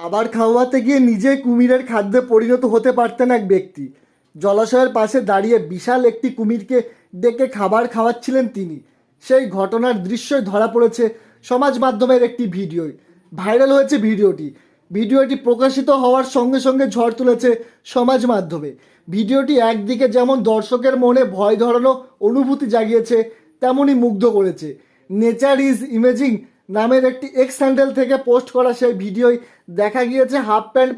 আবার খাওয়াতে গিয়ে নিজে কুমিরের খাদ্যে পরিণত হতে পারতেন এক ব্যক্তি। জলাশয়ের পাশে দাঁড়িয়ে বিশাল একটি কুমিরকে ডেকে খাবার খাওয়াচ্ছিলেন তিনি। সেই ঘটনার দৃশ্যই ধরা পড়েছে সমাজ মাধ্যমের একটি ভিডিওয়। ভাইরাল হয়েছে ভিডিওটি। ভিডিওটি প্রকাশিত হওয়ার সঙ্গে সঙ্গে ঝড় তুলেছে সমাজ মাধ্যমে। ভিডিওটি একদিকে যেমন দর্শকের মনে ভয় ধরানো অনুভূতি জাগিয়েছে, তেমনই মুগ্ধ করেছে। নেচার ইজ ইমেজিং নামের একটি এক্স হ্যান্ডেল থেকে পোস্ট করা সেই ভিডিওয় দেখা গিয়েছে হাফ প্যান্ট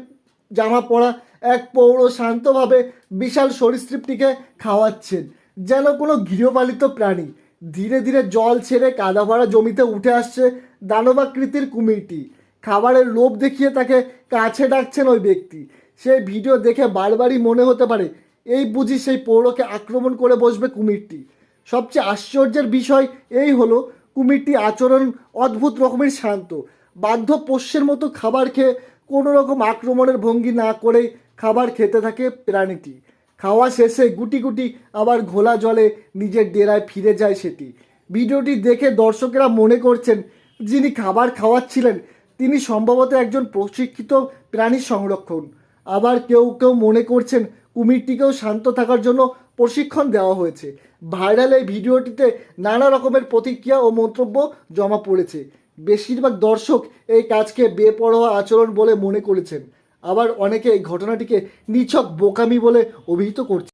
জামা পরা এক পৌর শান্তভাবে বিশাল সরীসৃপটিকে খাওয়াচ্ছেন, যেন কোনো গৃহপালিত প্রাণী। ধীরে ধীরে জল ছেড়ে কাদা ভরা জমিতে উঠে আসছে দানবাকৃতির কুমিরটি। খাবারের লোভ দেখিয়ে তাকে কাছে ডাকছেন ওই ব্যক্তি। সেই ভিডিও দেখে বারবারই মনে হতে পারে এই বুঝি সেই পৌরকে আক্রমণ করে বসবে কুমিরটি। সবচেয়ে আশ্চর্যের বিষয় এই হলো, কুমিরটি আচরণ অদ্ভুত রকমের শান্ত। বাধ্য পোষ্যের মতো খাবার খেয়ে কোনো রকম আক্রমণের ভঙ্গি না করেই খাবার খেতে থাকে প্রাণীটি। খাওয়া শেষে গুটি গুটি আবার ঘোলা জলে নিজের ডেরায় ফিরে যায় সেটি। ভিডিওটি দেখে দর্শকেরা মনে করছেন যিনি খাবার খাওয়াচ্ছিলেন তিনি সম্ভবত একজন প্রশিক্ষিত প্রাণী সংরক্ষণ। আবার কেউ কেউ মনে করছেন কুমিরটিকেও শান্ত থাকার জন্য প্রশিক্ষণ দেওয়া হয়েছে। ভাইরাল এই ভিডিওটিতে নানা রকমের প্রতিক্রিয়া ও মন্তব্য জমা পড়েছে। বেশিরভাগ দর্শক এই কাজকে বেপরোয়া আচরণ বলে মনে করেছেন, আবার অনেকে এই ঘটনাটিকে নিছক বোকামি বলে অভিহিত করছে।